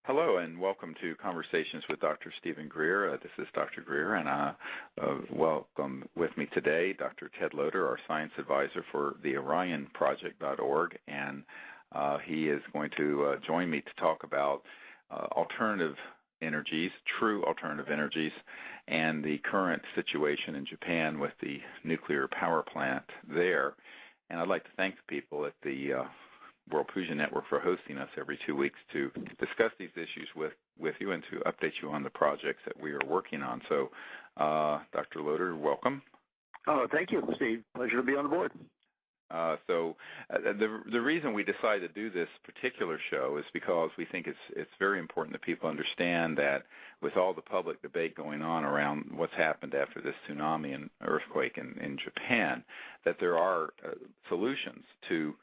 Hello and welcome to Conversations with Dr. Stephen Greer. This is Dr. Greer, and welcome with me today Dr. Ted Loder, our science advisor for the OrionProject.org, and he is going to join me to talk about alternative energies, true alternative energies, and the current situation in Japan with the nuclear power plant there. And I'd like to thank the people at the World Puja Network for hosting us every 2 weeks to discuss these issues with you and to update you on the projects that we are working on. So, Dr. Loder, welcome. Oh, thank you, Steve. Pleasure to be on board. The reason we decided to do this particular show is because we think it's very important that people understand that with all the public debate going on around what's happened after this tsunami and earthquake in Japan, that there are solutions to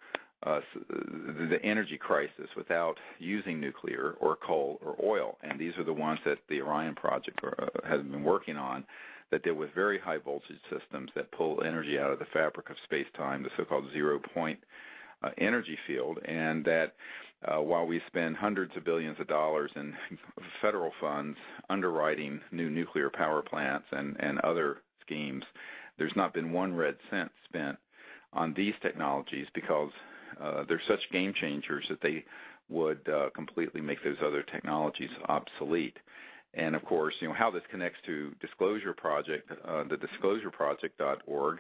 the energy crisis without using nuclear or coal or oil. And these are the ones that the Orion Project has been working on, that deal with very high voltage systems that pull energy out of the fabric of space-time, the so-called zero-point energy field, and that while we spend hundreds of billions of dollars in federal funds underwriting new nuclear power plants and other schemes, there's not been one red cent spent on these technologies because they're such game changers that they would completely make those other technologies obsolete. And of course, how this connects to Disclosure Project, the DisclosureProject.org,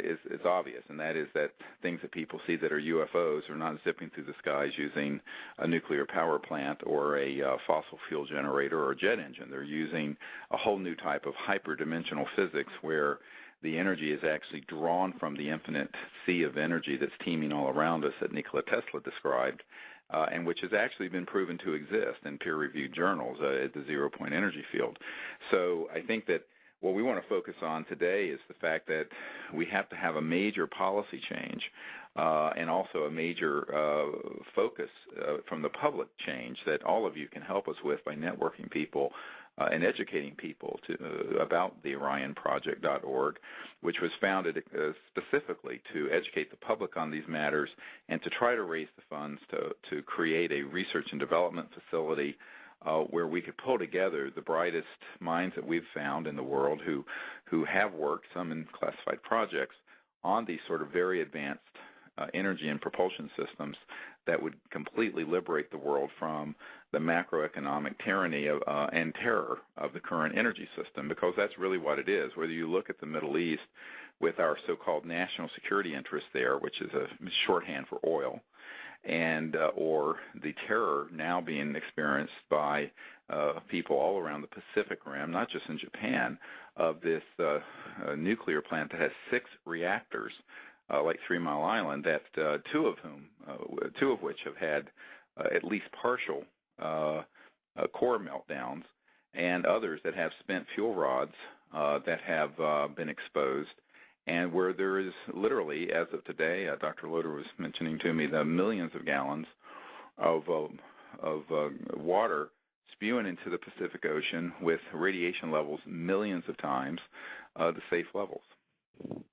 is obvious, and that is that things that people see that are UFOs are not zipping through the skies using a nuclear power plant or a fossil fuel generator or a jet engine. They're using a whole new type of hyperdimensional physics where the energy is actually drawn from the infinite sea of energy that's teeming all around us that Nikola Tesla described, and which has actually been proven to exist in peer-reviewed journals at the zero-point energy field. So I think that what we want to focus on today is the fact that we have to have a major policy change and also a major focus from the public change that all of you can help us with by networking people and educating people about the OrionProject.org, which was founded specifically to educate the public on these matters and to try to raise the funds to create a research and development facility where we could pull together the brightest minds that we've found in the world who have worked, some in classified projects, on these sort of very advanced energy and propulsion systems that would completely liberate the world from the macroeconomic tyranny and terror of the current energy system, because that's really what it is. Whether you look at the Middle East with our so-called national security interests there, which is a shorthand for oil, and or the terror now being experienced by people all around the Pacific Rim, not just in Japan, of this nuclear plant that has 6 reactors, like 3 Mile Island, that two of which have had at least partial core meltdowns, and others that have spent fuel rods that have been exposed, and where there is literally, as of today, Dr. Loder was mentioning to me, the millions of gallons of water spewing into the Pacific Ocean with radiation levels millions of times the safe levels.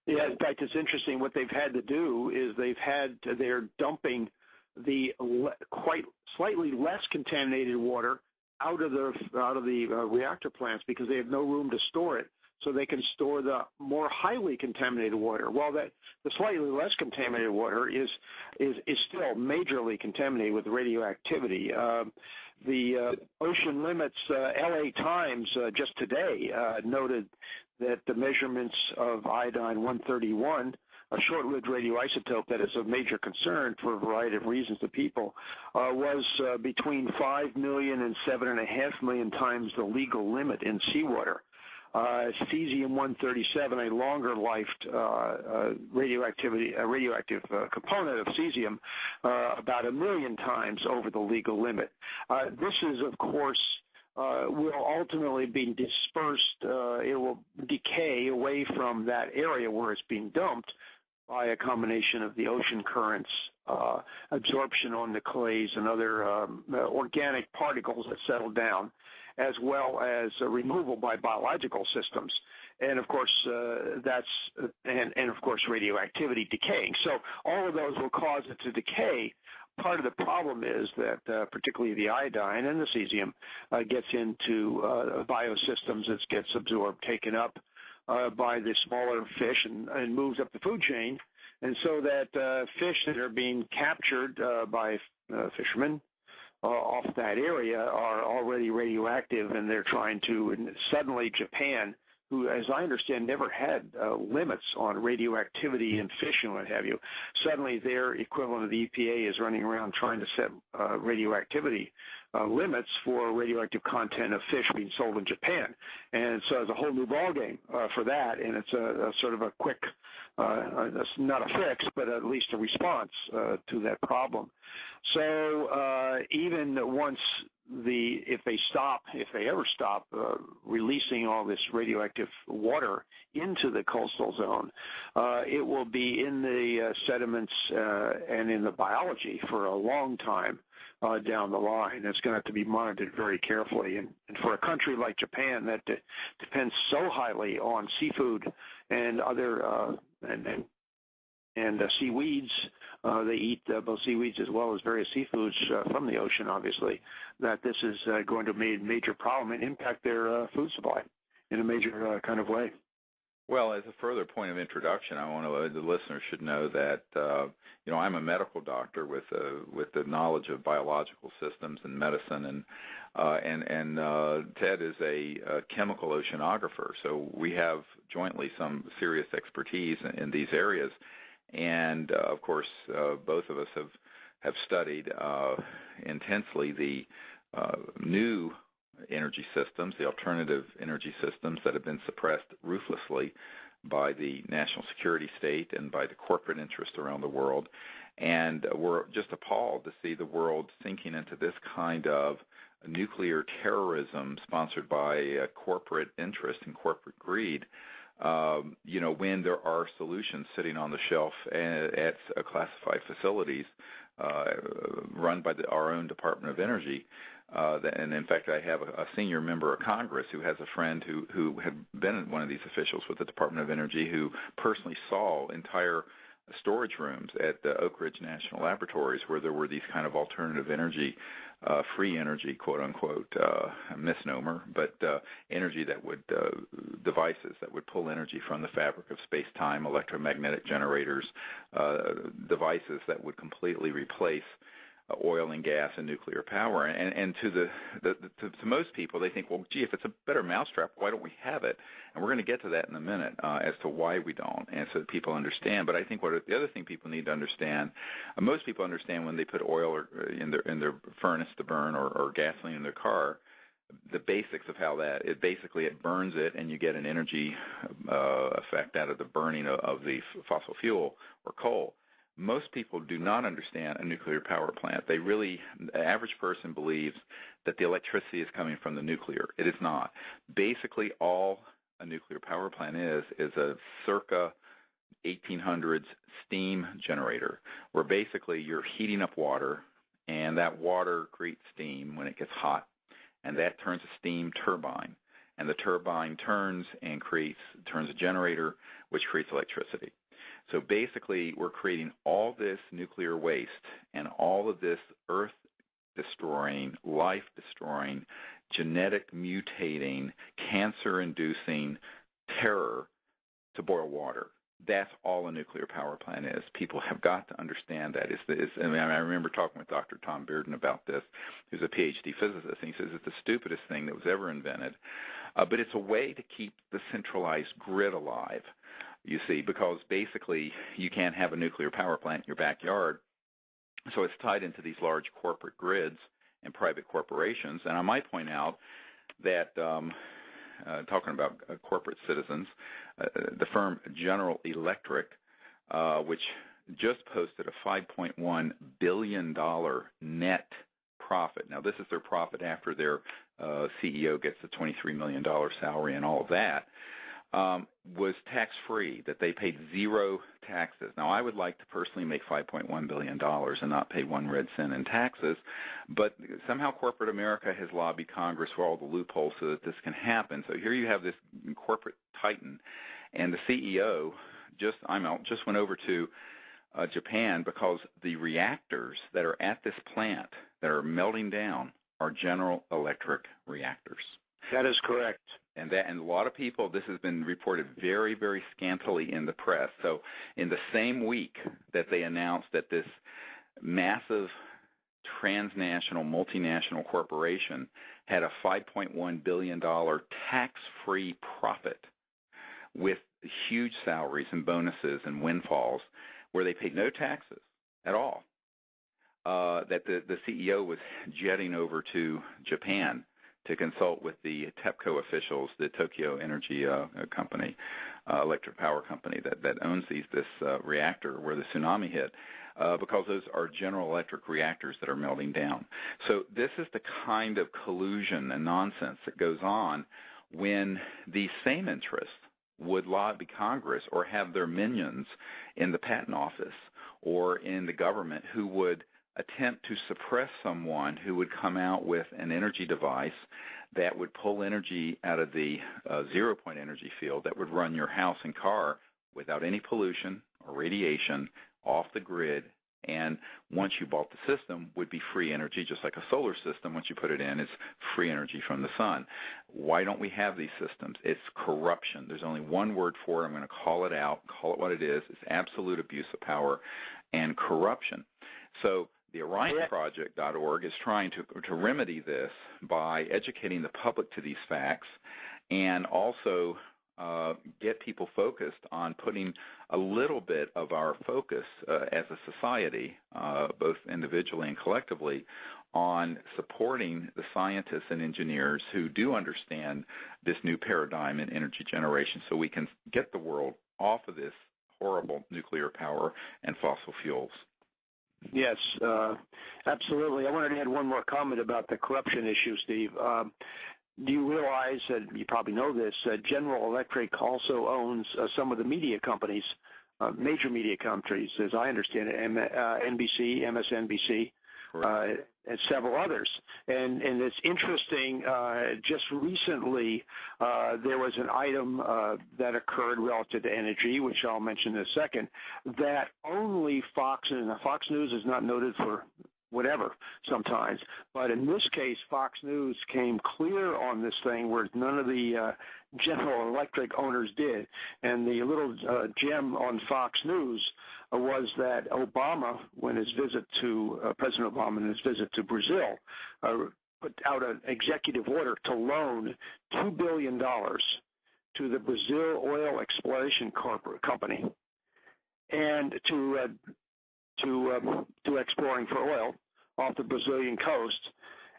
Yeah, in fact, it's interesting. What they've had to do is they're dumping the quite slightly less contaminated water out of the reactor plants because they have no room to store it, so they can store the more highly contaminated water. While the slightly less contaminated water is still majorly contaminated with radioactivity. The Ocean Limits LA Times just today noted that the measurements of iodine-131, a short-lived radioisotope that is of major concern for a variety of reasons to people, was between 5 million and 7.5 million times the legal limit in seawater. Cesium-137, a longer-lived radioactive component of cesium, about 1 million times over the legal limit. This is, of course, will ultimately be dispersed. It will decay away from that area where it's being dumped by a combination of the ocean currents, absorption on the clays and other organic particles that settle down, as well as removal by biological systems, and of course and of course radioactivity decaying. So all of those will cause it to decay, part of the problem is that particularly the iodine and the cesium gets into biosystems. It gets absorbed, taken up by the smaller fish and moves up the food chain. And so that fish that are being captured by fishermen off that area are already radioactive, and they're trying to, and suddenly Japan, who, as I understand, never had limits on radioactivity in fish and what have you, suddenly their equivalent of the EPA is running around trying to set radioactivity limits for radioactive content of fish being sold in Japan. And so it's a whole new ballgame for that, and it's a sort of a quick, not a fix, but at least a response to that problem. So even once if they ever stop releasing all this radioactive water into the coastal zone, it will be in the sediments and in the biology for a long time down the line. It's going to have to be monitored very carefully. And for a country like Japan that depends so highly on seafood and other and seaweeds, they eat both seaweeds as well as various seafoods from the ocean, obviously, that this is going to be a major problem and impact their food supply in a major kind of way. Well, as a further point of introduction, the listeners should know that I'm a medical doctor with the knowledge of biological systems and medicine, and Ted is a chemical oceanographer. So we have jointly some serious expertise in these areas, and of course, both of us have studied intensely the new energy systems, the alternative energy systems that have been suppressed ruthlessly by the national security state and by the corporate interest around the world. And we're just appalled to see the world sinking into this kind of nuclear terrorism sponsored by corporate interest and corporate greed, when there are solutions sitting on the shelf at classified facilities run by our own Department of Energy. And in fact, I have a senior member of Congress who has a friend who had been one of these officials with the Department of Energy who personally saw entire storage rooms at the Oak Ridge National Laboratories where there were these kind of alternative energy, free energy, quote unquote, misnomer, but energy that would, devices that would pull energy from the fabric of space-time, electromagnetic generators, devices that would completely replace oil and gas and nuclear power. And to most people, they think, well, gee, if it's a better mousetrap, why don't we have it? And we're going to get to that in a minute as to why we don't, and so that people understand. But I think the other thing people need to understand, most people understand when they put oil in their furnace to burn or gasoline in their car, the basics of how that it burns it, and you get an energy effect out of the burning of the fossil fuel or coal. Most people do not understand a nuclear power plant. The average person believes that the electricity is coming from the nuclear. It is not. Basically, all a nuclear power plant is a circa 1800s steam generator, where basically you're heating up water, and that water creates steam when it gets hot, and that turns a steam turbine. And the turbine turns a generator, which creates electricity. So basically, we're creating all this nuclear waste and all of this earth-destroying, life-destroying, genetic mutating, cancer-inducing terror to boil water. That's all a nuclear power plant is. People have got to understand that. I remember talking with Dr. Tom Bearden about this, who's a PhD physicist, and he says it's the stupidest thing that was ever invented. But it's a way to keep the centralized grid alive. You see, because basically you can't have a nuclear power plant in your backyard, so it's tied into these large corporate grids and private corporations. And I might point out that, talking about corporate citizens, the firm General Electric, which just posted a $5.1 billion net profit. Now, this is their profit after their CEO gets the $23 million salary and all of that. Was tax-free, that they paid zero taxes. Now, I would like to personally make $5.1 billion and not pay one red cent in taxes, but somehow corporate America has lobbied Congress for all the loopholes so that this can happen. So here you have this corporate titan, and the CEO just went over to Japan, because the reactors that are at this plant that are melting down are General Electric reactors. That is correct. And a lot of people, this has been reported very, very scantily in the press. So in the same week that they announced that this massive transnational, multinational corporation had a $5.1 billion tax-free profit with huge salaries and bonuses and windfalls where they paid no taxes at all, that the CEO was jetting over to Japan to consult with the TEPCO officials, the Tokyo Energy Company, electric power company that owns this reactor where the tsunami hit, because those are General Electric reactors that are melting down. So this is the kind of collusion and nonsense that goes on when these same interests would lobby Congress or have their minions in the patent office or in the government who would attempt to suppress someone who would come out with an energy device that would pull energy out of the zero-point energy field that would run your house and car without any pollution or radiation off the grid, and once you bought the system would be free energy, just like a solar system. Once you put it in, it's free energy from the sun. Why don't we have these systems? It's corruption. There's only one word for it. I'm going to call it out, call it what it is. It's absolute abuse of power and corruption. So the OrionProject.org is trying to remedy this by educating the public to these facts and also get people focused on putting a little bit of our focus as a society, both individually and collectively, on supporting the scientists and engineers who do understand this new paradigm in energy generation so we can get the world off of this horrible nuclear power and fossil fuels. Yes, absolutely. I wanted to add one more comment about the corruption issue, Steve. Do you realize, and you probably know this, General Electric also owns some of the media companies, major media companies, as I understand it, NBC, MSNBC, and several others. And it's interesting, just recently there was an item that occurred relative to energy, which I'll mention in a second, that only Fox, and Fox News is not noted for whatever sometimes, but in this case, Fox News came clear on this thing where none of the General Electric owners did. And the little gem on Fox News was that Obama, when his visit to President Obama, in his visit to Brazil, put out an executive order to loan $2 billion to the Brazil Oil Exploration Company and to exploring for oil off the Brazilian coast.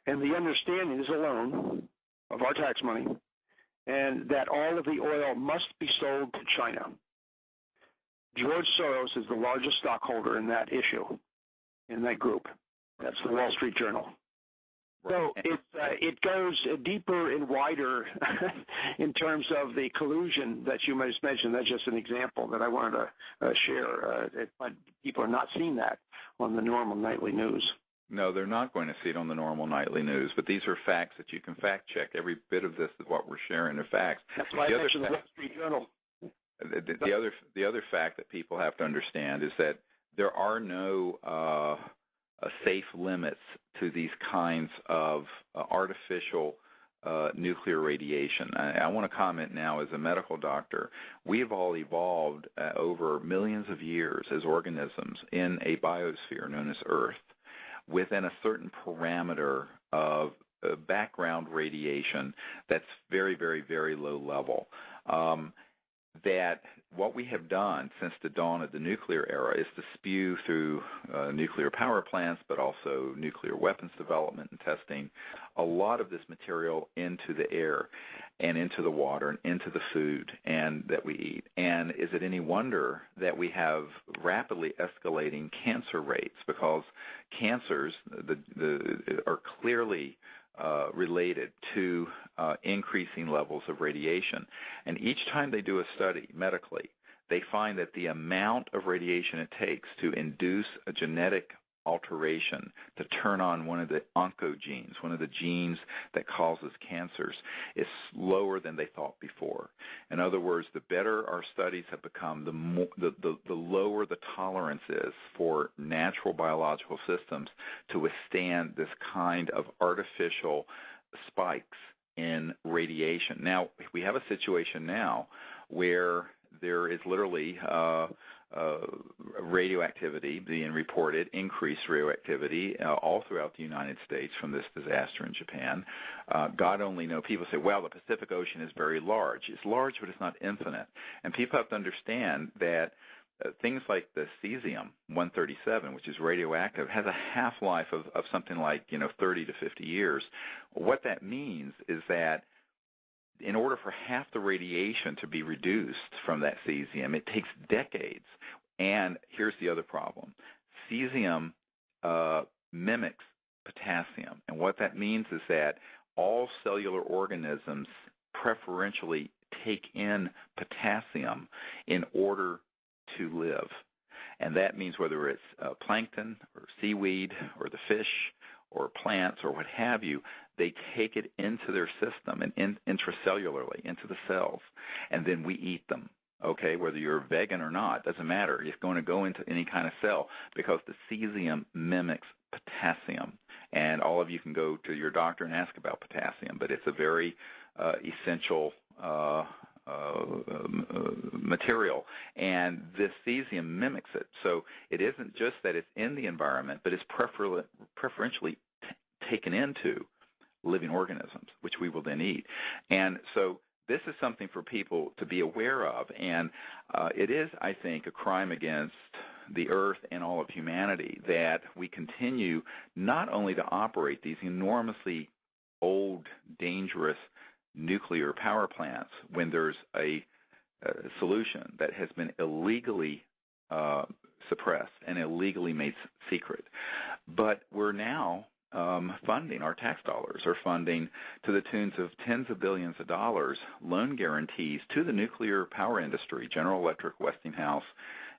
And the understanding is a loan of our tax money, and that all of the oil must be sold to China. George Soros is the largest stockholder in that issue, in that group. That's the Wall Street Journal. So it goes deeper and wider in terms of the collusion that you just mentioned. That's just an example that I wanted to share. But people are not seeing that on the normal nightly news. No, they're not going to see it on the normal nightly news, but these are facts that you can fact check. Every bit of this is what we're sharing are facts. That's why I mentioned the Wall Street Journal. The other fact that people have to understand is that there are no safe limits to these kinds of artificial nuclear radiation. I want to comment now as a medical doctor. We have all evolved over millions of years as organisms in a biosphere known as Earth within a certain parameter of background radiation that's very, very, very low level. That what we have done since the dawn of the nuclear era is to spew through nuclear power plants, but also nuclear weapons development and testing, a lot of this material into the air and into the water and into the food and that we eat. And is it any wonder that we have rapidly escalating cancer rates? Because cancers are clearly related to increasing levels of radiation. And each time they do a study medically, they find that the amount of radiation it takes to induce a genetic alteration to turn on one of the oncogenes, one of the genes that causes cancers, is lower than they thought before. In other words, the better our studies have become, the lower the tolerance is for natural biological systems to withstand this kind of artificial spikes in radiation. Now, we have a situation now where there is literally radioactivity being reported, increased radioactivity all throughout the United States from this disaster in Japan. God only knows. People say, well, the Pacific Ocean is very large. It's large, but it's not infinite. And people have to understand that things like the cesium-137, which is radioactive, has a half-life of something like 30 to 50 years. What that means is that in order for half the radiation to be reduced from that cesium, it takes decades. And here's the other problem. Cesium mimics potassium. And what that means is that all cellular organisms preferentially take in potassium in order to live. And that means whether it's plankton or seaweed or the fish or plants or what have you, they take it into their system and intracellularly into the cells, and then we eat them. Okay, whether you're vegan or not, doesn't matter. It's going to go into any kind of cell because the cesium mimics potassium. And all of you can go to your doctor and ask about potassium, but it's a very essential material, and this cesium mimics it. So it isn't just that it's in the environment, but it's preferentially taken into living organisms, which we will then eat. And so this is something for people to be aware of, and it is, I think, a crime against the earth and all of humanity that we continue not only to operate these enormously old, dangerous nuclear power plants when there's a solution that has been illegally suppressed and illegally made secret. But we're now funding, our tax dollars are funding to the tunes of tens of billions of dollars, loan guarantees to the nuclear power industry, General Electric, Westinghouse,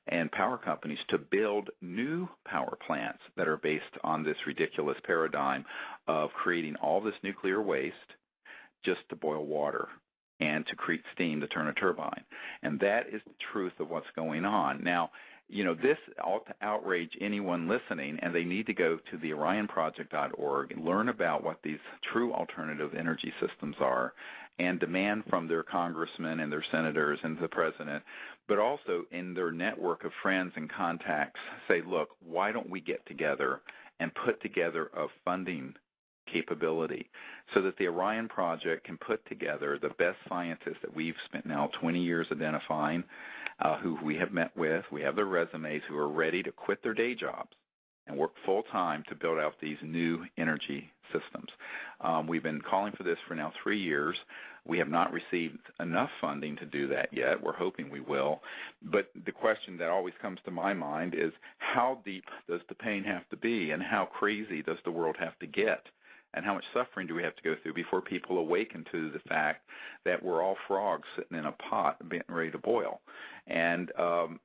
and power companies to build new power plants that are based on this ridiculous paradigm of creating all this nuclear waste just to boil water and to create steam to turn a turbine. And that is the truth of what's going on. Now, this ought to outrage anyone listening, and they need to go to the orionproject.org and learn about what these true alternative energy systems are and demand from their congressmen and their senators and the president, but also in their network of friends and contacts, say, look, why don't we get together and put together a funding capability so that the Orion Project can put together the best scientists that we've spent now 20 years identifying, who we have met with, we have their resumes, who are ready to quit their day jobs and work full-time to build out these new energy systems. We've been calling for this for now 3 years. We have not received enough funding to do that yet. We're hoping we will. But the question that always comes to my mind is, how deep does the pain have to be, and how crazy does the world have to get? And how much suffering do we have to go through before people awaken to the fact that we're all frogs sitting in a pot being ready to boil? And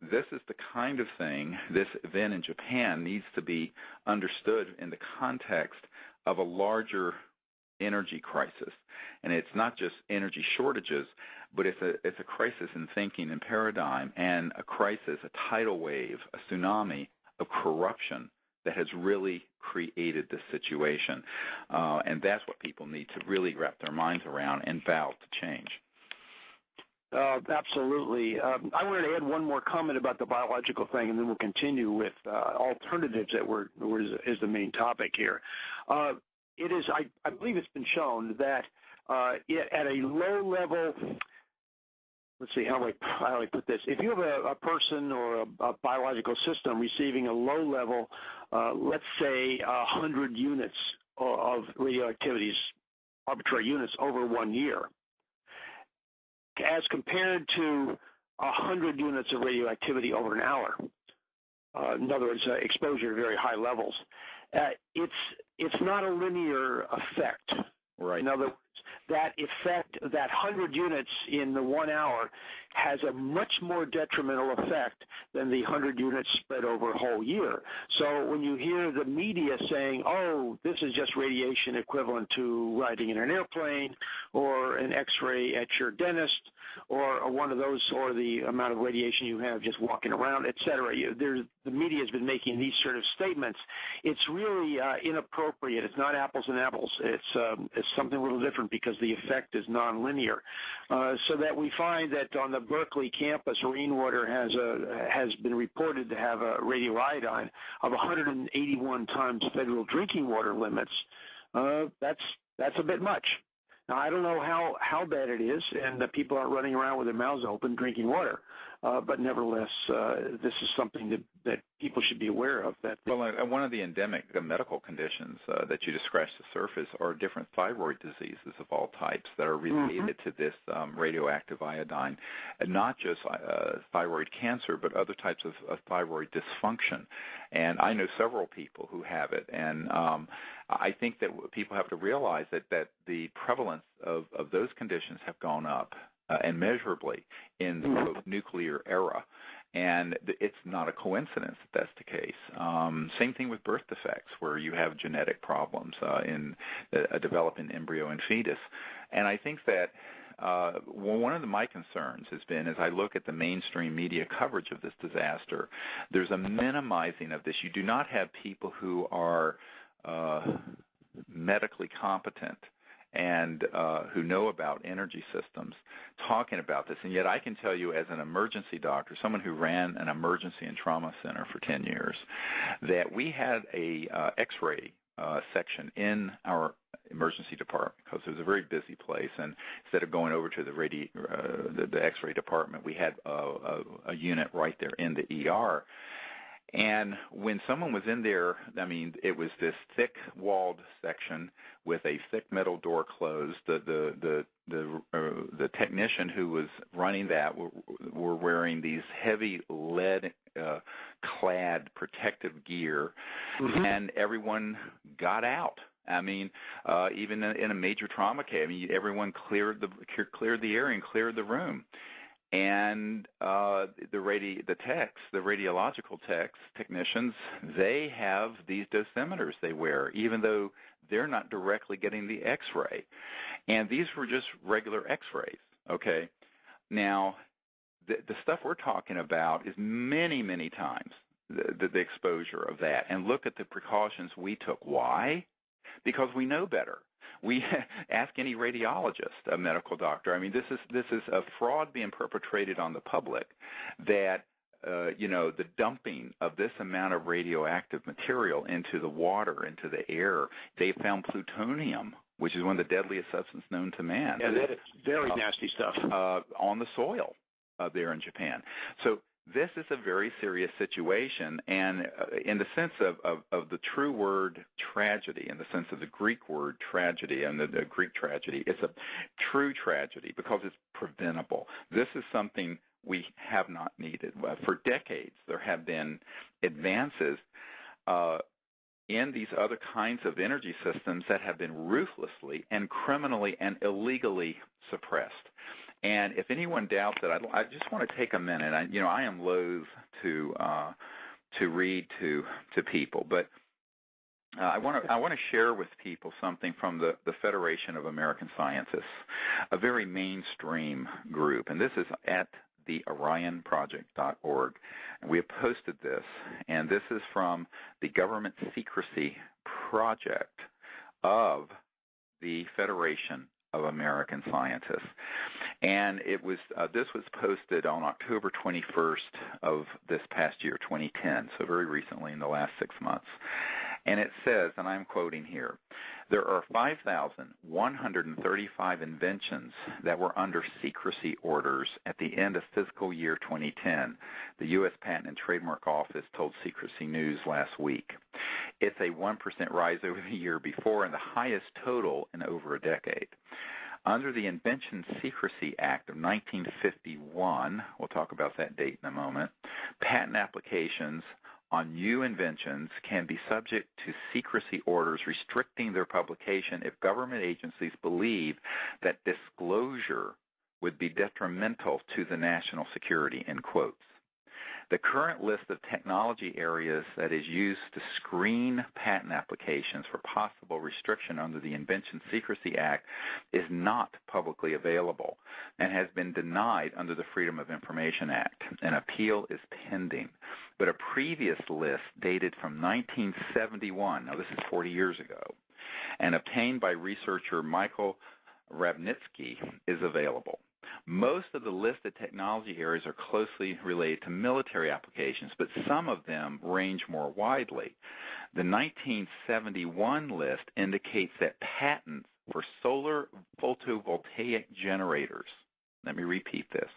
this is the kind of thing, this event in Japan needs to be understood in the context of a larger energy crisis. And it's not just energy shortages, but it's a crisis in thinking and paradigm, and a crisis, a tidal wave, a tsunami of corruption that has really created this situation. And that's what people need to really wrap their minds around and vow to change. Absolutely. I wanted to add one more comment about the biological thing, and then we'll continue with alternatives that is the main topic here. It is, I believe it's been shown that at a low level, let's see, how do I put this? If you have a person or a biological system receiving a low level, let's say 100 units of radioactivities, arbitrary units over 1 year, as compared to 100 units of radioactivity over an hour. In other words, exposure to very high levels. It's not a linear effect. Right. In other words, that effect, that 100 units in the 1 hour, has a much more detrimental effect than the 100 units spread over a whole year. So when you hear the media saying, oh, this is just radiation equivalent to riding in an airplane or an X-ray at your dentist or one of those, or the amount of radiation you have just walking around, et cetera, the media has been making these sort of statements. It's really inappropriate. It's not apples and apples. It's something a little different because the effect is nonlinear. So that we find that on the Berkeley campus, rainwater has been reported to have a radioiodine of 181 times federal drinking water limits. That's a bit much. Now, I don't know how bad it is, and that people aren't running around with their mouths open drinking water. But nevertheless, this is something that people should be aware of. One of the endemic medical conditions that you just scratched the surface are different thyroid diseases of all types that are related to this radioactive iodine, and not just thyroid cancer, but other types of thyroid dysfunction. And I know several people who have it, and I think that people have to realize that the prevalence of those conditions have gone up immeasurably in the post-nuclear era. And it's not a coincidence that that's the case. Same thing with birth defects, where you have genetic problems in a developing embryo and fetus. And I think that one of my concerns has been, as I look at the mainstream media coverage of this disaster, there's a minimizing of this. You do not have people who are medically competent and who know about energy systems talking about this. And yet I can tell you, as an emergency doctor, someone who ran an emergency and trauma center for 10 years, that we had a X-ray section in our emergency department because it was a very busy place, and instead of going over to the X-ray department, we had a unit right there in the ER. And when someone was in there, I mean, it was this thick-walled section with a thick metal door closed. The technician who was running that were wearing these heavy lead-clad protective gear, and everyone got out. I mean, even in a major trauma case, I mean, everyone cleared the area and cleared the room. And the radiological technicians, they have these dosimeters they wear, even though they're not directly getting the X-ray. And these were just regular X-rays, okay? Now, the stuff we're talking about is many, many times the exposure of that. And look at the precautions we took. Why? Because we know better. We ask any radiologist, a medical doctor. I mean, this is a fraud being perpetrated on the public. That the dumping of this amount of radioactive material into the water, into the air. They found plutonium, which is one of the deadliest substances known to man. Yeah, that is very nasty stuff. On the soil there in Japan. So this is a very serious situation, and in the sense of the true word tragedy, in the sense of the Greek word tragedy and the Greek tragedy, it's a true tragedy because it's preventable. This is something we have not needed. For decades, there have been advances in these other kinds of energy systems that have been ruthlessly and criminally and illegally suppressed. And if anyone doubts it, I just want to take a minute. I am loath to read to people, but I want to share with people something from the Federation of American Scientists, a very mainstream group, and this is at the orionproject.org. And we have posted this, and this is from the Government Secrecy Project of the Federation of American Scientists. And it was this was posted on October 21st of this past year, 2010, so very recently in the last 6 months. And it says, and I'm quoting here, there are 5,135 inventions that were under secrecy orders at the end of fiscal year 2010, the U.S. Patent and Trademark Office told Secrecy News last week. It's a 1% rise over the year before and the highest total in over a decade. Under the Invention Secrecy Act of 1951, we'll talk about that date in a moment, patent applications on new inventions can be subject to secrecy orders restricting their publication if government agencies believe that disclosure would be detrimental to the national security, in quotes. The current list of technology areas that is used to screen patent applications for possible restriction under the Invention Secrecy Act is not publicly available and has been denied under the Freedom of Information Act. An appeal is pending. But a previous list dated from 1971, now this is 40 years ago, and obtained by researcher Michael Rabnitsky is available. Most of the listed technology areas are closely related to military applications, but some of them range more widely. The 1971 list indicates that patents for solar photovoltaic generators, let me repeat this,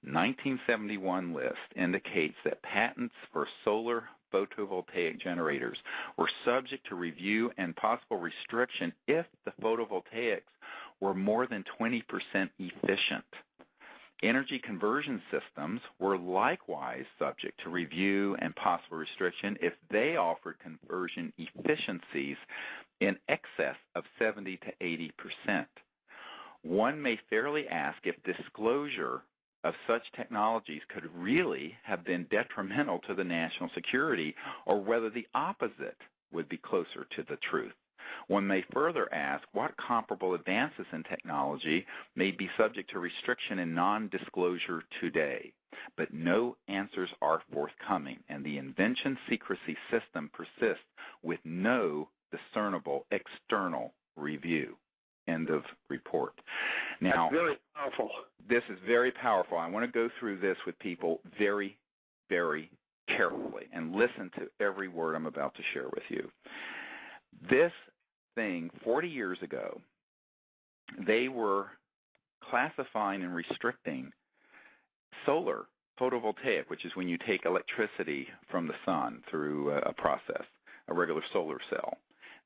1971 list indicates that patents for solar photovoltaic generators were subject to review and possible restriction if the photovoltaics were more than 20% efficient. Energy conversion systems were likewise subject to review and possible restriction if they offered conversion efficiencies in excess of 70 to 80%. One may fairly ask if disclosure of such technologies could really have been detrimental to the national security, or whether the opposite would be closer to the truth. One may further ask what comparable advances in technology may be subject to restriction and non-disclosure today, but no answers are forthcoming, and the invention secrecy system persists with no discernible external review. End of report. Now, that's very powerful. This is very powerful. I want to go through this with people very, very carefully and listen to every word I'm about to share with you. This thing, 40 years ago, they were classifying and restricting solar photovoltaic, which is when you take electricity from the sun through a process, a regular solar cell,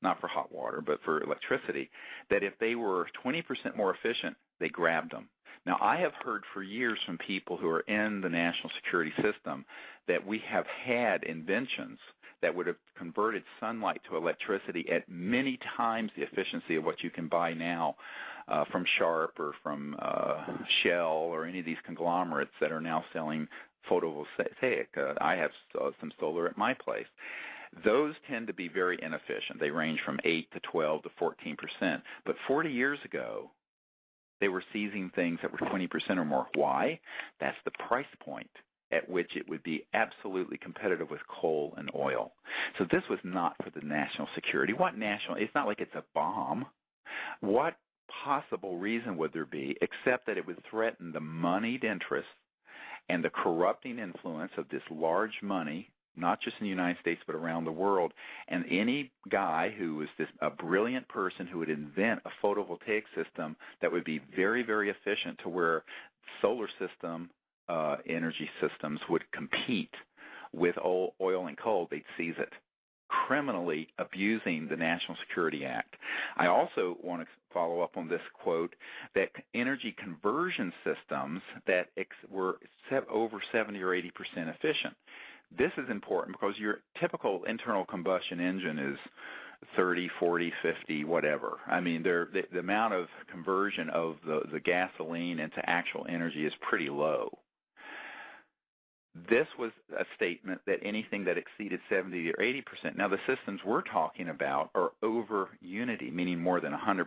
not for hot water, but for electricity, that if they were 20% more efficient, they grabbed them. Now, I have heard for years from people who are in the national security system that we have had inventions that would have converted sunlight to electricity at many times the efficiency of what you can buy now from Sharp or from Shell or any of these conglomerates that are now selling photovoltaic. I have some solar at my place. Those tend to be very inefficient. They range from 8 to 12 to 14%. But 40 years ago, they were seizing things that were 20% or more. Why? That's the price point at which it would be absolutely competitive with coal and oil. So this was not for the national security. What national? It's not like it's a bomb. What possible reason would there be except that it would threaten the moneyed interests and the corrupting influence of this large money, not just in the United States but around the world, and any guy who was a brilliant person who would invent a photovoltaic system that would be very, very efficient to where solar system energy systems would compete with oil and coal, they'd seize it, criminally abusing the National Security Act. I also want to follow up on this quote that energy conversion systems that were over 70 or 80% efficient. This is important because your typical internal combustion engine is 30, 40, 50, whatever. I mean, the amount of conversion of the gasoline into actual energy is pretty low. This was a statement that anything that exceeded 70 or 80%. Now, the systems we're talking about are over unity, meaning more than 100%,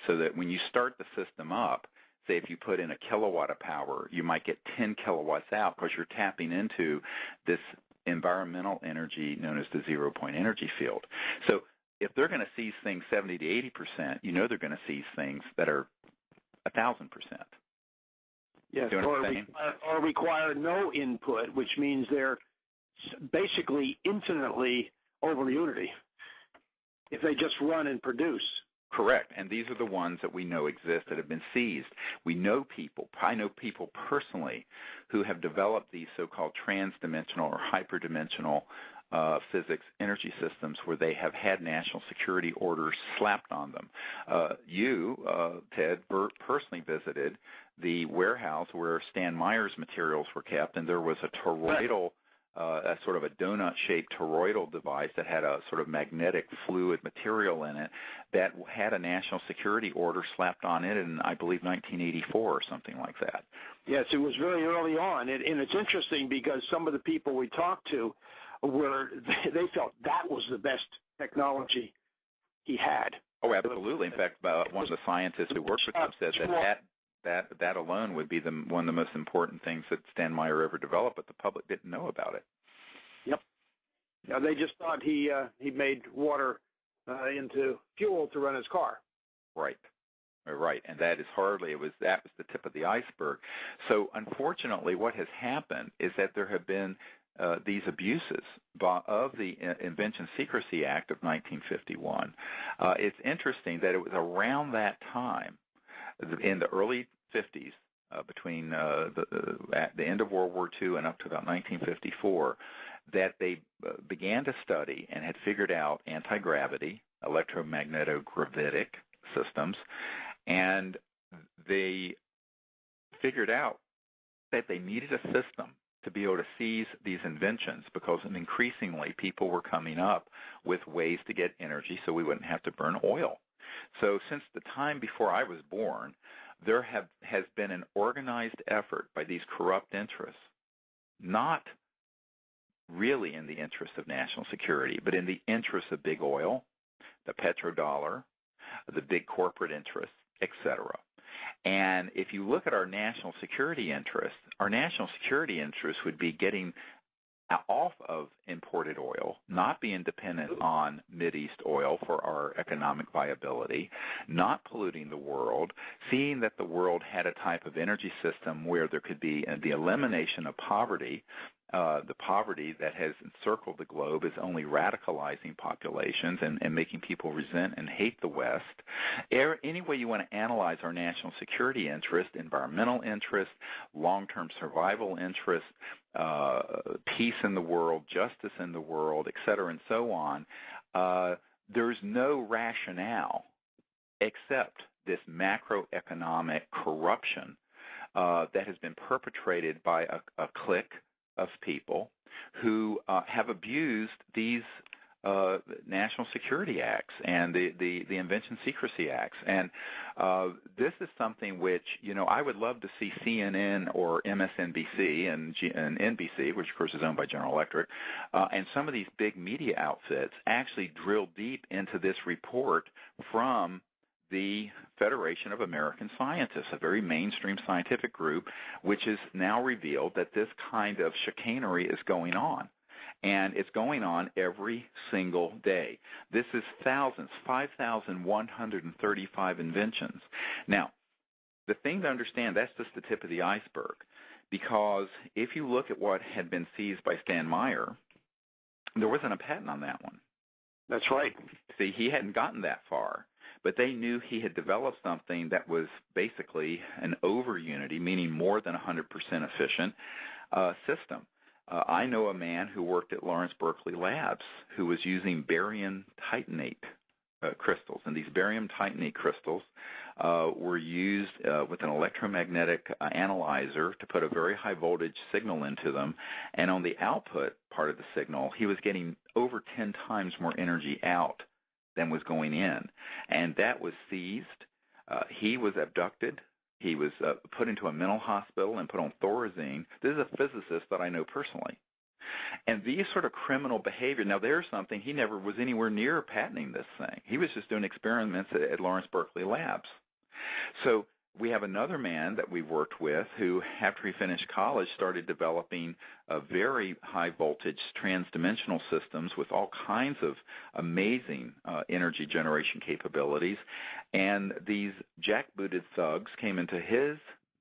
so that when you start the system up, say if you put in a kilowatt of power, you might get 10 kilowatts out because you're tapping into this environmental energy known as the zero-point energy field. So if they're going to seize things 70 to 80%, you know they're going to seize things that are 1,000%. Yes, or require no input, which means they're basically infinitely over unity if they just run and produce. Correct, and these are the ones that we know exist that have been seized. We know people, I know people personally who have developed these so-called trans-dimensional or hyperdimensional physics energy systems where they have had national security orders slapped on them. Ted, personally visited the warehouse where Stan Meyer's materials were kept, and there was a toroidal a sort of a donut-shaped toroidal device that had a sort of magnetic fluid material in it that had a national security order slapped on it in, I believe, 1984 or something like that. Yes, it was very early on, and it's interesting because some of the people we talked to they felt that was the best technology he had. Oh, absolutely. In fact, one of the scientists who worked with him said that alone would be one of the most important things that Stan Meyer ever developed, but the public didn't know about it. Yep. Yeah, they just thought he made water into fuel to run his car. Right. Right, and that was the tip of the iceberg. So unfortunately, what has happened is that there have been these abuses of the Invention Secrecy Act of 1951. It's interesting that it was around that time, in the early 50s, between at the end of World War II and up to about 1954, that they began to study and had figured out anti-gravity, electromagnetogravitic systems, and they figured out that they needed a system to be able to seize these inventions because increasingly people were coming up with ways to get energy so we wouldn't have to burn oil. So since the time before I was born, there has been an organized effort by these corrupt interests, not really in the interest of national security, but in the interest of big oil, the petrodollar, the big corporate interests, etc. And if you look at our national security interests would be getting off of imported oil, not being dependent on Mideast oil for our economic viability, not polluting the world, seeing that the world had a type of energy system where there could be the elimination of poverty. The poverty that has encircled the globe is only radicalizing populations and making people resent and hate the West. Any way you want to analyze our national security interest, environmental interest, long-term survival interest, peace in the world, justice in the world, et cetera, and so on, there's no rationale except this macroeconomic corruption that has been perpetrated by a clique of people who have abused these national security acts and the Invention Secrecy Acts. And this is something which, I would love to see CNN or MSNBC and NBC, which of course is owned by General Electric, and some of these big media outfits actually drill deep into this report from the Federation of American Scientists, a very mainstream scientific group, which has now revealed that this kind of chicanery is going on. And it's going on every single day. This is 5,135 inventions. Now, the thing to understand, that's just the tip of the iceberg, because if you look at what had been seized by Stan Meyer, there wasn't a patent on that one. That's right. See, he hadn't gotten that far. But they knew he had developed something that was basically an over-unity, meaning more than 100% efficient system. I know a man who worked at Lawrence Berkeley Labs who was using barium titanate crystals. And these barium titanate crystals were used with an electromagnetic analyzer to put a very high voltage signal into them. And on the output part of the signal, he was getting over 10 times more energy out than was going in, and that was seized. He was abducted. He was put into a mental hospital and put on Thorazine. This is a physicist that I know personally. And these sort of criminal behavior, now there's something, he never was anywhere near patenting this thing. He was just doing experiments at Lawrence Berkeley Labs. So we have another man that we've worked with who, after he finished college, started developing very high voltage transdimensional systems with all kinds of amazing energy generation capabilities. And these jackbooted thugs came into his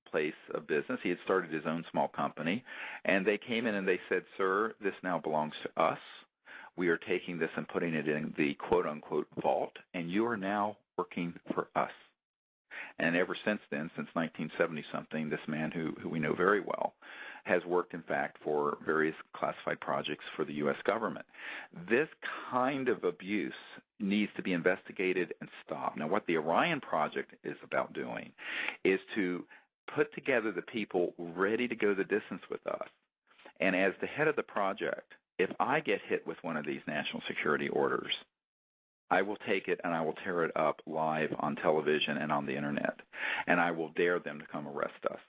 place of business. He had started his own small company, and they came in and they said, "Sir, this now belongs to us. We are taking this and putting it in the quote-unquote vault, and you are now working for us." And ever since then, since 1970-something, this man who we know very well has worked, in fact, for various classified projects for the U.S. government. This kind of abuse needs to be investigated and stopped. Now, what the Orion Project is about doing is to put together the people ready to go the distance with us And as the head of the project, if I get hit with one of these national security orders, I will take it and I will tear it up live on television and on the internet, and I will dare them to come arrest us.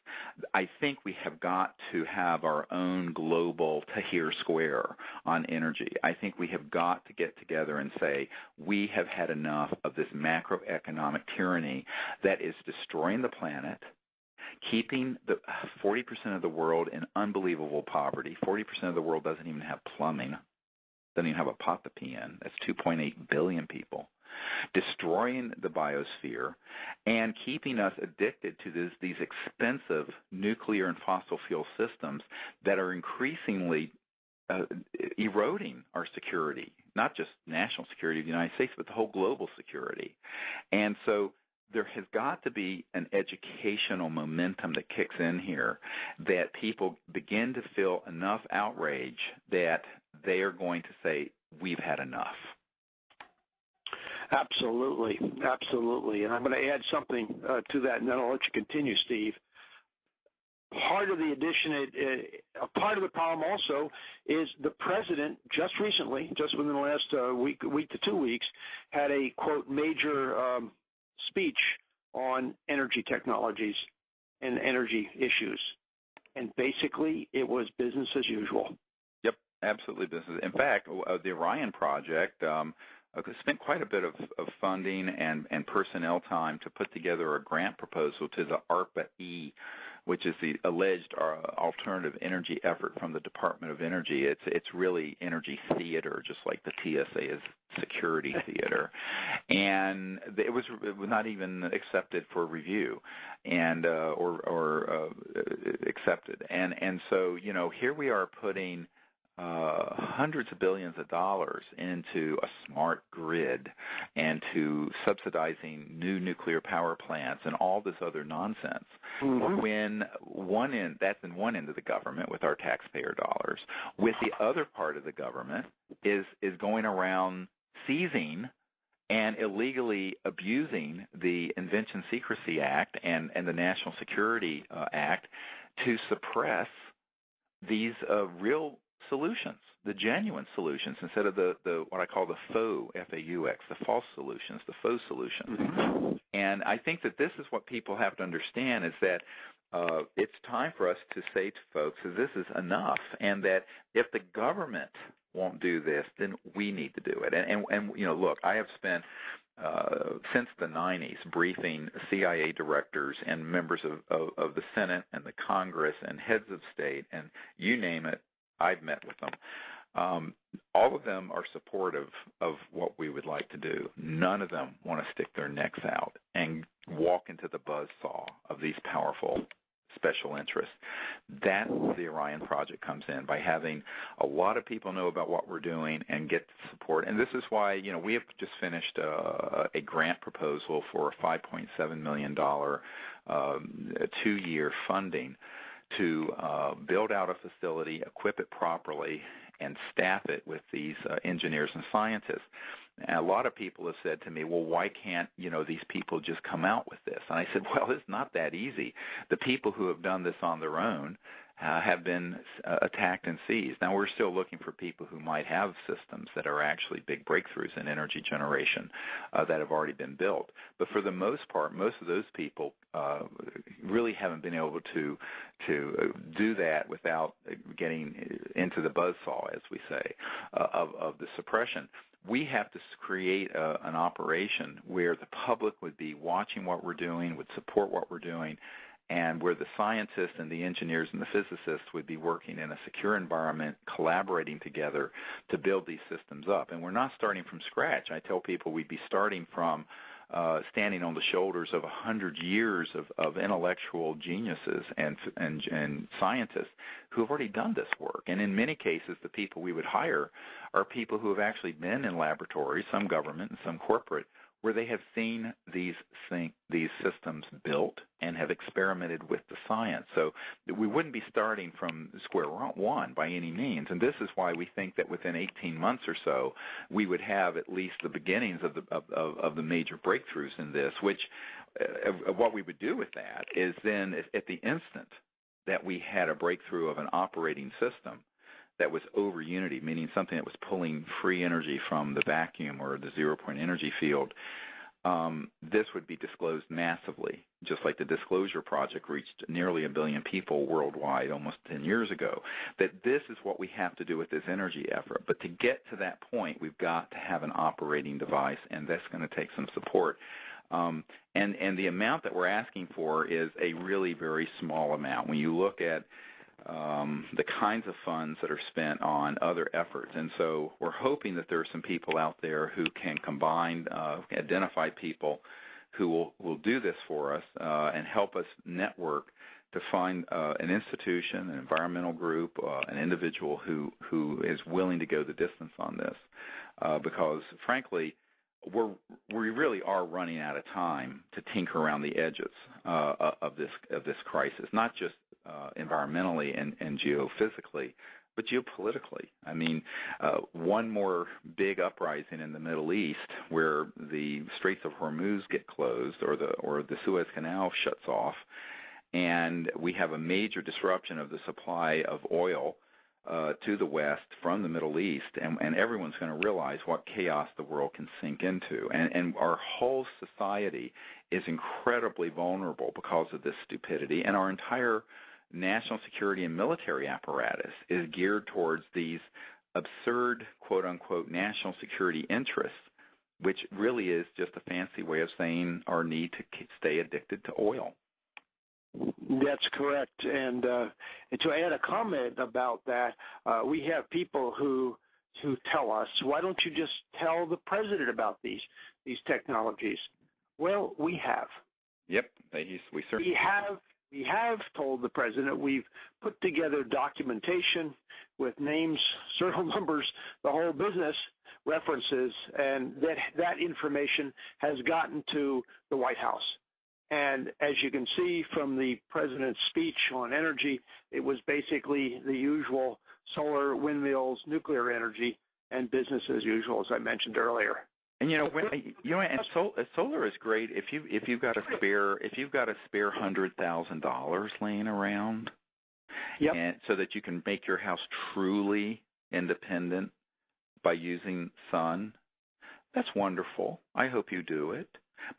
I think we have got to have our own global Tahrir Square on energy. I think we have got to get together and say we have had enough of this macroeconomic tyranny that is destroying the planet, keeping the 40% of the world in unbelievable poverty. 40% of the world doesn't even have plumbing. Doesn't even have a pot to pee in. That's 2.8 billion people. Destroying the biosphere and keeping us addicted to these expensive nuclear and fossil fuel systems that are increasingly eroding our security, not just national security of the United States, but the whole global security. And so there has got to be an educational momentum that kicks in here, that people begin to feel enough outrage that they are going to say, we've had enough. Absolutely, absolutely. And I'm going to add something to that, and then I'll let you continue, Steve. Part of the addition, a part of the problem also is the president just recently, just within the last week to 2 weeks, had a, quote, major speech on energy technologies and energy issues. And basically, it was business as usual. Yep, absolutely business. In fact, the Orion project spent quite a bit of funding and personnel time to put together a grant proposal to the ARPA-E, which is the alleged alternative energy effort from the Department of Energy. It's really energy theater, just like the TSA is security theater, and it was not even accepted for review, and or accepted. And so here we are putting hundreds of billions of dollars into a smart grid and to subsidizing new nuclear power plants and all this other nonsense. Mm-hmm. When that's in one end of the government with our taxpayer dollars, with the other part of the government is going around seizing and illegally abusing the Invention Secrecy Act and the National Security Act to suppress these real solutions, the genuine solutions, instead of the what I call the faux, F-A-U-X, the false solutions, the faux solutions. Mm-hmm. And I think that this is what people have to understand, is that it's time for us to say to folks that this is enough, and that if the government won't do this, then we need to do it. And look, I have spent since the 90s briefing CIA directors and members of the Senate and the Congress and heads of state, and you name it, I've met with them. All of them are supportive of what we would like to do. None of them want to stick their necks out and walk into the buzzsaw of these powerful special interests. That's where the Orion Project comes in, by having a lot of people know about what we're doing and get support. And this is why, we have just finished a grant proposal for a $5.7 million 2-year funding to build out a facility, equip it properly, and staff it with these engineers and scientists. And a lot of people have said to me, well, why can't, these people just come out with this? And I said, well, it's not that easy. The people who have done this on their own have been attacked and seized. Now, we're still looking for people who might have systems that are actually big breakthroughs in energy generation that have already been built. But for the most part, most of those people really haven't been able to do that without getting into the buzzsaw, as we say, of the suppression. We have to create an operation where the public would be watching what we're doing, would support what we're doing, and where the scientists and the engineers and the physicists would be working in a secure environment, collaborating together to build these systems up. And we're not starting from scratch. I tell people we'd be starting from standing on the shoulders of 100 years of intellectual geniuses and scientists who have already done this work. And in many cases, the people we would hire are people who have actually been in laboratories, some government and some corporate, where they have seen these systems built and have experimented with the science. So we wouldn't be starting from square one by any means. And this is why we think that within 18 months or so, we would have at least the beginnings of the major breakthroughs in this, which what we would do with that is then at the instant that we had a breakthrough of an operating system that was over unity, meaning something that was pulling free energy from the vacuum or the zero-point energy field, this would be disclosed massively, just like the Disclosure Project reached nearly 1 billion people worldwide almost 10 years ago, that this is what we have to do with this energy effort. But to get to that point, we've got to have an operating device, and that's going to take some support. And the amount that we're asking for is a really very small amount. When you look at the kinds of funds that are spent on other efforts. And so we're hoping that there are some people out there who can combine, identify people who will do this for us and help us network to find an institution, an environmental group, an individual who is willing to go the distance on this. Because, frankly, we really are running out of time to tinker around the edges of this crisis, not just environmentally and geophysically, but geopolitically. I mean, one more big uprising in the Middle East where the Straits of Hormuz get closed or the Suez Canal shuts off, and we have a major disruption of the supply of oil to the West from the Middle East, and everyone's going to realize what chaos the world can sink into. And our whole society is incredibly vulnerable because of this stupidity, and our entire national security and military apparatus is geared towards these absurd, quote-unquote, national security interests, which really is just a fancy way of saying our need to stay addicted to oil. That's correct. And to add a comment about that, we have people who tell us, why don't you just tell the president about these technologies? Well, we have. Yep, we certainly have. We have told the president. We've put together documentation with names, serial numbers, the whole business, references, and that information has gotten to the White House. And as you can see from the president's speech on energy, it was basically the usual solar, windmills, nuclear energy, and business as usual, as I mentioned earlier. And and solar is great if you've got a spare $100,000 laying around, yep, and so that you can make your house truly independent by using sun. That's wonderful. I hope you do it.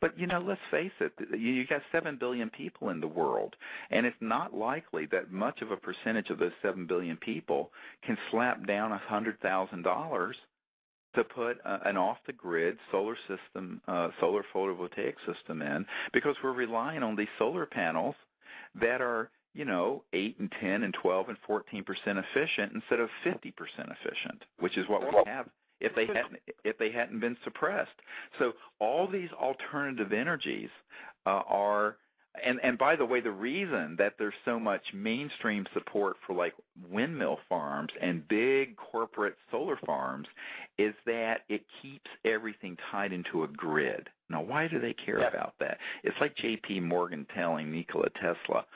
But, let's face it, you got 7 billion people in the world, and it's not likely that much of a percentage of those 7 billion people can slap down $100,000 to put an off-the-grid solar system, solar photovoltaic system in, because we're relying on these solar panels that are, 8 and 10 and 12 and 14% efficient instead of 50% efficient, which is what we have if they hadn't been suppressed. So all these alternative energies are, and by the way, the reason that there's so much mainstream support for like windmill farms and big corporate solar farms is that it keeps everything tied into a grid. Now, why do they care about that? It's like J.P. Morgan telling Nikola Tesla,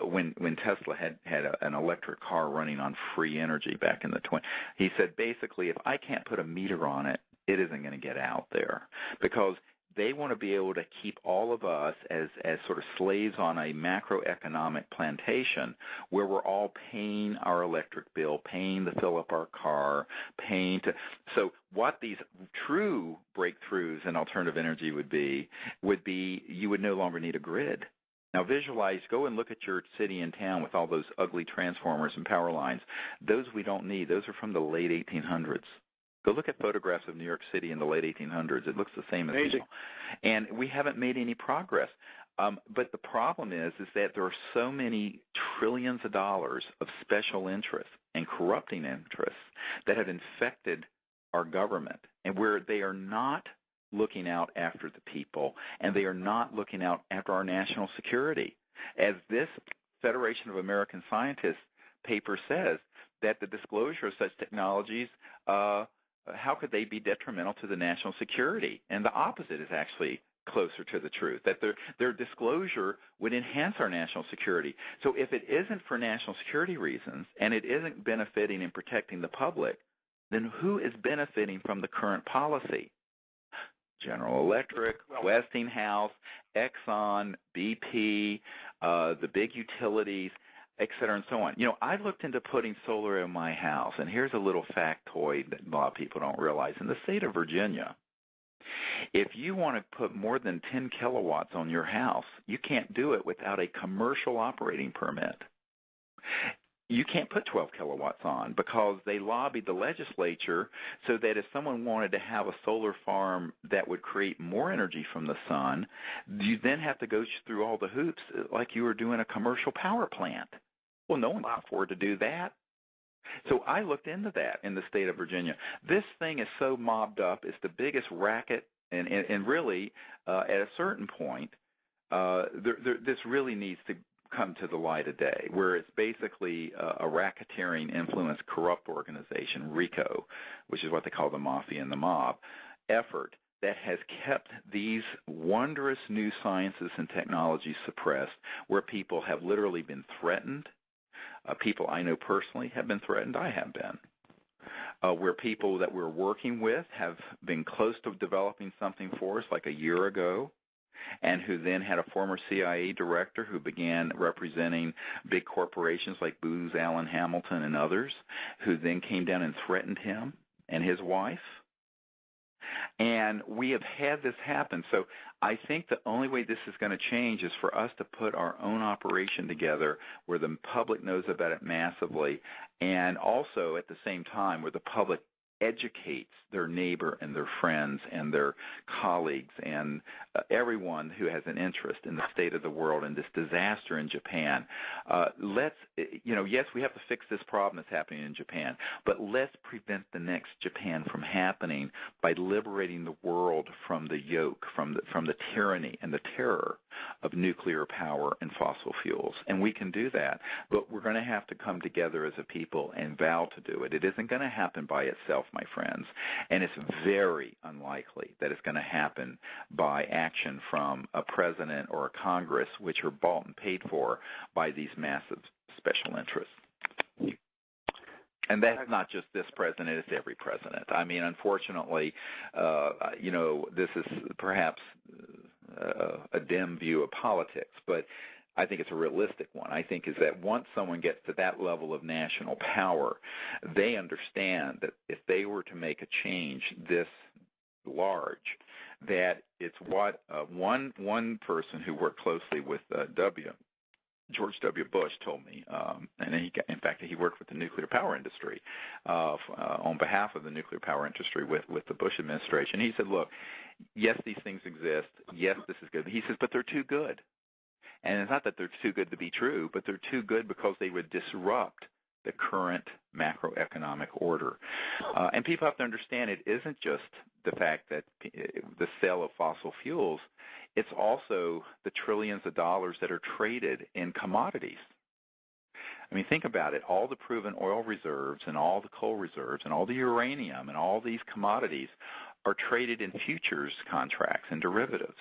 when Tesla had an electric car running on free energy back in the 20s, he said basically if I can't put a meter on it, it isn't going to get out there, because they want to be able to keep all of us as sort of slaves on a macroeconomic plantation where we're all paying our electric bill, paying to fill up our car, So what these true breakthroughs in alternative energy would be you would no longer need a grid. Now visualize, go and look at your city and town with all those ugly transformers and power lines. Those we don't need. Those are from the late 1800s. Go look at photographs of New York City in the late 1800s. It looks the same as now. And we haven't made any progress. But the problem is that there are so many trillions of dollars of special interests and corrupting interests that have infected our government, and where they are not looking out after the people, and they are not looking out after our national security. As this Federation of American Scientists paper says, that the disclosure of such technologies, how could they be detrimental to the national security? And the opposite is actually closer to the truth, that their disclosure would enhance our national security. So if it isn't for national security reasons, and it isn't benefiting and protecting the public, then who is benefiting from the current policy? General Electric, Westinghouse, Exxon, BP, the big utilities. et cetera, and so on. I looked into putting solar in my house, and here's a little factoid that a lot of people don't realize. In the state of Virginia, if you want to put more than 10 kilowatts on your house, you can't do it without a commercial operating permit. You can't put 12 kilowatts on because they lobbied the legislature so that if someone wanted to have a solar farm that would create more energy from the sun, you then have to go through all the hoops like you were doing a commercial power plant. Well, no one can afford to do that. So I looked into that in the state of Virginia. This thing is so mobbed up. It's the biggest racket, and really, at a certain point, this really needs to come to the light of day, where it's basically a racketeering, influenced, corrupt organization, RICO, which is what they call the mafia and the mob, effort that has kept these wondrous new sciences and technologies suppressed, where people have literally been threatened. People I know personally have been threatened. I have been. Where people that we're working with have been close to developing something for us like a year ago, and who then had a former CIA director who began representing big corporations like Booz Allen Hamilton and others, who then came down and threatened him and his wife. And we have had this happen. So I think the only way this is going to change is for us to put our own operation together where the public knows about it massively, and also at the same time where the public educates their neighbor and their friends and their colleagues and everyone who has an interest in the state of the world and this disaster in Japan. Yes, we have to fix this problem that's happening in Japan, but let's prevent the next Japan from happening by liberating the world from the yoke, from the tyranny and the terror of nuclear power and fossil fuels. And we can do that, but we're going to have to come together as a people and vow to do it. It isn't going to happen by itself, my friends, and it's very unlikely that it's going to happen by action from a president or a Congress, which are bought and paid for by these massive special interests. And that's not just this president, it's every president. I mean, unfortunately, this is perhaps a dim view of politics, but I think it's a realistic one. I think is that once someone gets to that level of national power, they understand that if they were to make a change this large, that it's what one person who worked closely with George W. Bush told me, and in fact, he worked with the nuclear power industry on behalf of the nuclear power industry with the Bush administration. He said, look, yes, these things exist. Yes, this is good. He says, but they're too good. And it's not that they're too good to be true, but they're too good because they would disrupt the current macroeconomic order. And people have to understand it isn't just the fact that the sale of fossil fuels, it's also the trillions of dollars that are traded in commodities. I mean, think about it. All the proven oil reserves and all the coal reserves and all the uranium and all these commodities are traded in futures contracts and derivatives.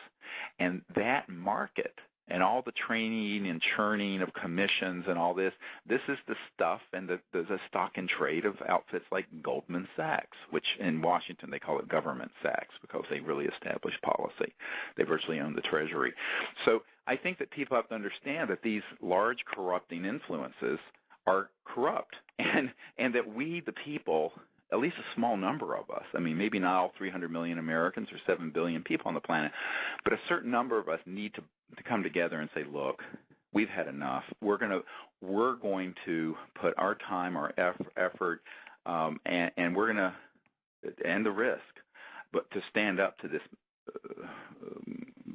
And that market and all the training and churning of commissions and all this is the stuff and the stock and trade of outfits like Goldman Sachs, which in Washington they call it government Sachs because they really establish policy. They virtually own the Treasury. So I think that people have to understand that these large corrupting influences are corrupt and that we, the people, at least a small number of us, I mean, maybe not all 300 million Americans or 7 billion people on the planet, but a certain number of us need to come together and say, look, we've had enough. We're going to put our time, our effort, and we're going to and the risk, but to stand up to this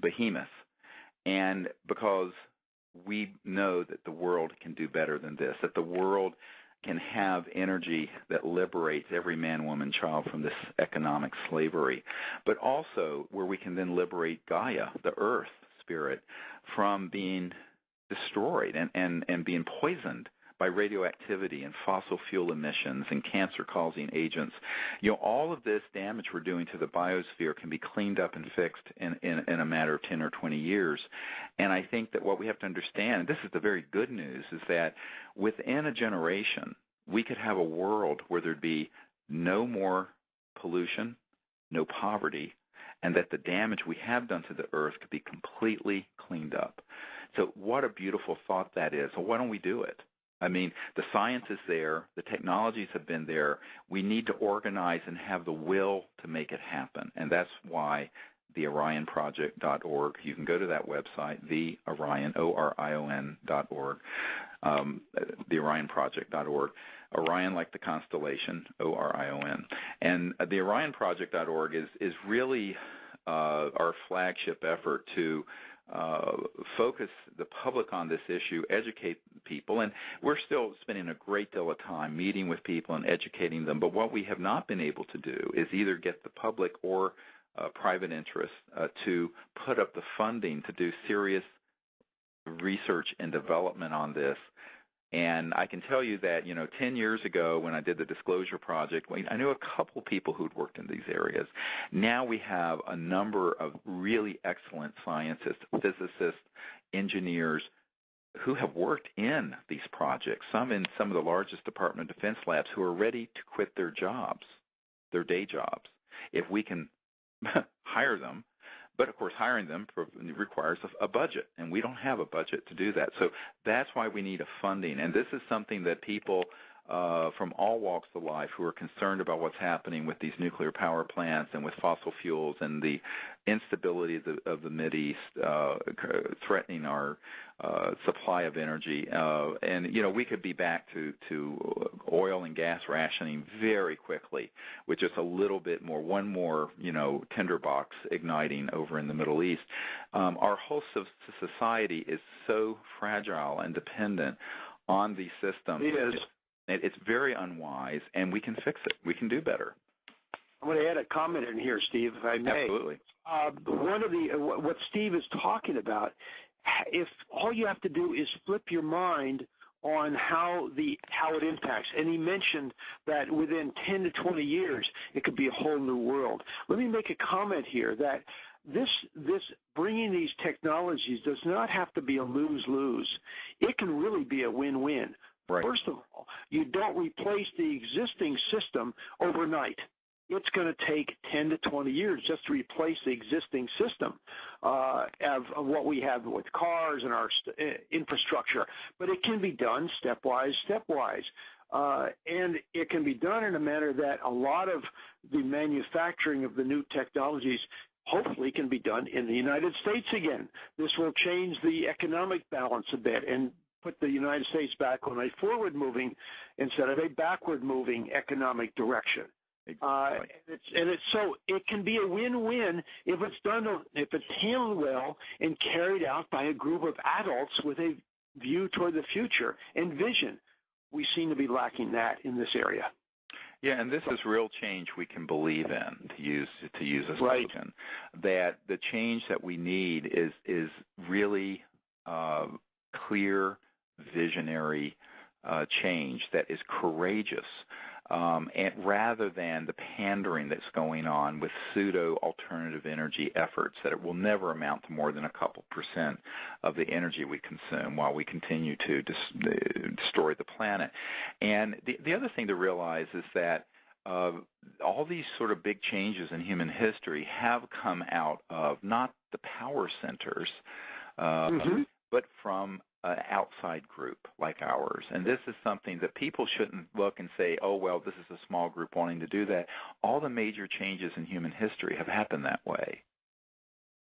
behemoth. And because we know that the world can do better than this, that the world can have energy that liberates every man, woman, child from this economic slavery, but also where we can then liberate Gaia, the earth spirit, from being destroyed and being poisoned by radioactivity and fossil fuel emissions and cancer-causing agents. All of this damage we're doing to the biosphere can be cleaned up and fixed in a matter of 10 or 20 years. And I think that what we have to understand, and this is the very good news, is that within a generation, we could have a world where there'd be no more pollution, no poverty, and that the damage we have done to the earth could be completely cleaned up. So what a beautiful thought that is. So why don't we do it? I mean, the science is there. The technologies have been there. We need to organize and have the will to make it happen, and that's why the OrionProject.org. You can go to that website, the Orion, ORION.org, the OrionProject.org. Orion like the constellation, ORION. And the OrionProject.org is really our flagship effort to focus the public on this issue, educate people, and we're still spending a great deal of time meeting with people and educating them. But what we have not been able to do is either get the public or private interests to put up the funding to do serious research and development on this. And I can tell you that, 10 years ago when I did the Disclosure Project, I knew a couple people who'd worked in these areas. Now we have a number of really excellent scientists, physicists, engineers who have worked in these projects, some in some of the largest Department of Defense labs, who are ready to quit their jobs, their day jobs, if we can hire them. But, of course, hiring them requires a budget, and we don't have a budget to do that. So that's why we need a funding. And this is something that people from all walks of life who are concerned about what's happening with these nuclear power plants and with fossil fuels and the instability of the Mideast threatening our supply of energy. And, we could be back to oil and gas rationing very quickly with just a little bit more, one more, tinderbox igniting over in the Middle East. Our whole society is so fragile and dependent on these systems. It is. It's very unwise, and we can fix it. We can do better. I'm going to add a comment in here, Steve, if I may. Absolutely. What Steve is talking about, if all you have to do is flip your mind on how it impacts, and he mentioned that within 10 to 20 years it could be a whole new world. Let me make a comment here that this bringing these technologies does not have to be a lose-lose. It can really be a win-win. Right. First of all, you don't replace the existing system overnight. It's going to take 10 to 20 years just to replace the existing system of what we have with cars and our infrastructure. But it can be done stepwise. And it can be done in a manner that a lot of the manufacturing of the new technologies hopefully can be done in the United States again. This will change the economic balance a bit and put the United States back on a forward-moving instead of a backward-moving economic direction. Exactly. So it can be a win-win if it's handled well and carried out by a group of adults with a view toward the future and vision. We seem to be lacking that in this area. Yeah, and this is real change we can believe in, to use a slogan. That the change that we need is really clear, visionary change that is courageous, and rather than the pandering that's going on with pseudo-alternative energy efforts that it will never amount to more than a couple % of the energy we consume while we continue to destroy the planet. And the other thing to realize is that all these sort of big changes in human history have come out of not the power centers, but from an outside group like ours. And this is something that people shouldn't look and say, oh, well, this is a small group wanting to do that. All the major changes in human history have happened that way.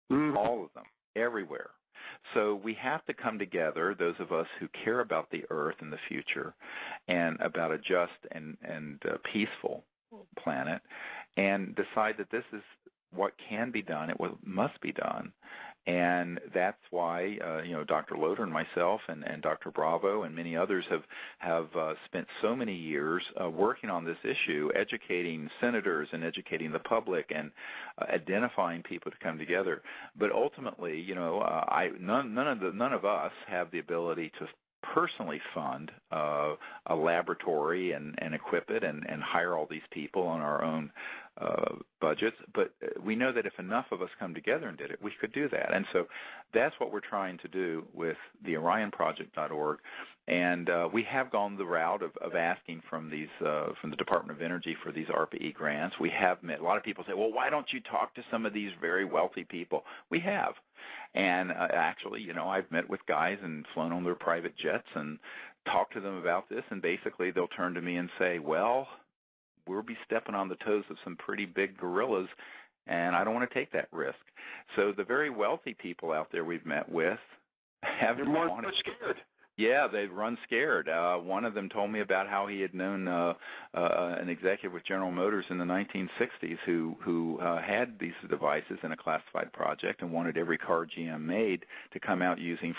All of them, everywhere. So we have to come together, those of us who care about the earth and the future and about a just and peaceful planet, and decide that this is what can be done, it must be done. And that's why, Dr. Loder and myself and Dr. Bravo and many others have spent so many years working on this issue, educating senators and educating the public and identifying people to come together. But ultimately, none of us have the ability to personally fund a laboratory and equip it and hire all these people on our own budgets, but we know that if enough of us come together and did it, we could do that. And so that's what we're trying to do with the OrionProject.org. And we have gone the route of asking from the Department of Energy for these ARPA-E grants. We have met. A lot of people say, well, why don't you talk to some of these very wealthy people? We have. And actually, I've met with guys and flown on their private jets and talked to them about this, and basically they'll turn to me and say, well, we'll be stepping on the toes of some pretty big gorillas, and I don't want to take that risk. So the very wealthy people out there we've met with have They're more scared. Yeah, they've run scared. One of them told me about how he had known an executive with General Motors in the 1960s who had these devices in a classified project and wanted every car GM made to come out using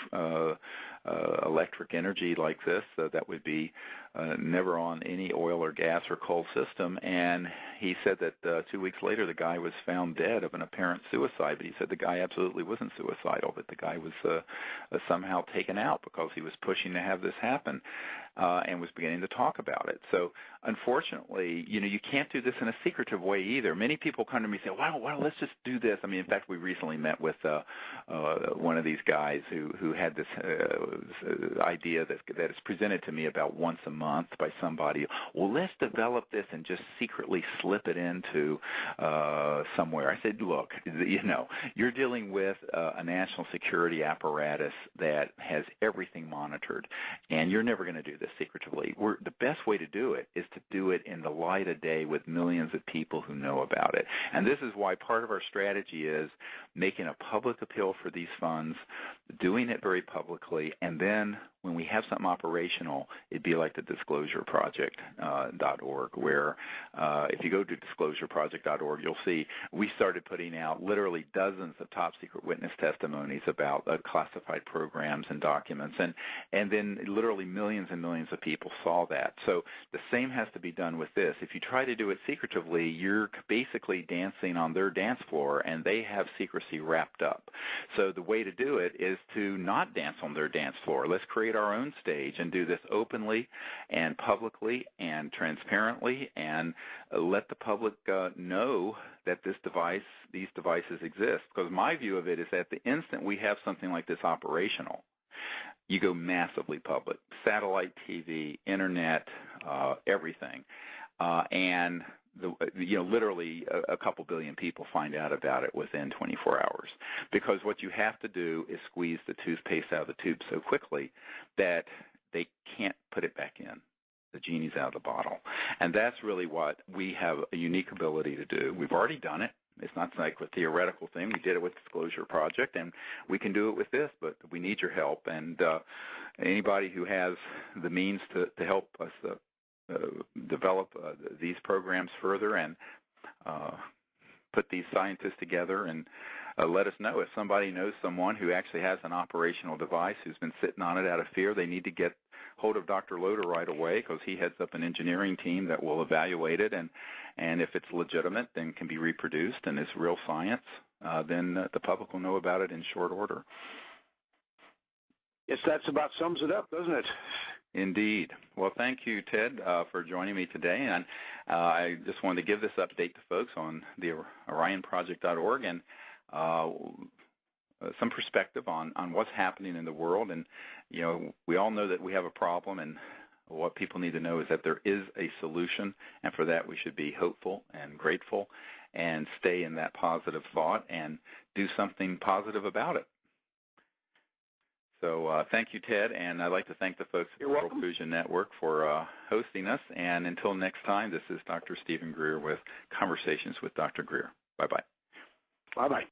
electric energy like this that would be never on any oil or gas or coal system. And he said that 2 weeks later the guy was found dead of an apparent suicide, but he said the guy absolutely wasn't suicidal, that the guy was somehow taken out because he was pushing to have this happen and was beginning to talk about it. So unfortunately, you can't do this in a secretive way either. Many people come to me and say, well, let's just do this. I mean, in fact, we recently met with one of these guys who had this idea that is presented to me about once a month by somebody. Well, let's develop this and just secretly slip it into somewhere. I said, look, you're dealing with a national security apparatus that has everything monitored, and you're never going to do this secretively. The best way to do it is to do it in the light of day with millions of people who know about it. And this is why part of our strategy is making a public appeal for these funds, doing it very publicly, and then when we have something operational, it'd be like the DisclosureProject.org, where if you go to DisclosureProject.org, you'll see we started putting out literally dozens of top-secret witness testimonies about classified programs and documents, and then literally millions and millions of people saw that. So the same has to be done with this. If you try to do it secretively, you're basically dancing on their dance floor, and they have secrecy wrapped up. So the way to do it is to not dance on their dance floor. Let's create our own stage and do this openly and publicly and transparently, and let the public know that these devices exist. Because my view of it is that the instant we have something like this operational, you go massively public, satellite TV, internet, everything, and literally a couple billion people find out about it within 24 hours. Because what you have to do is squeeze the toothpaste out of the tube so quickly that they can't put it back in. The genie's out of the bottle. And that's really what we have a unique ability to do. We've already done it. It's not like a theoretical thing. We did it with Disclosure Project, and we can do it with this, but we need your help. And anybody who has the means to help us develop these programs further and put these scientists together, and let us know. If somebody knows someone who actually has an operational device who's been sitting on it out of fear, they need to get hold of Dr. Loder right away, because he heads up an engineering team that will evaluate it, and if it's legitimate, then can be reproduced and is real science, then the public will know about it in short order. Yes, that's about sums it up, doesn't it? Indeed. Well, thank you, Ted, for joining me today. And I just wanted to give this update to folks on the OrionProject.org and some perspective on what's happening in the world. And, we all know that we have a problem, and what people need to know is that there is a solution, and for that we should be hopeful and grateful and stay in that positive thought and do something positive about it. So thank you, Ted, and I'd like to thank the folks at the World Fusion Network for hosting us. And until next time, this is Dr. Stephen Greer with Conversations with Dr. Greer. Bye-bye. Bye-bye.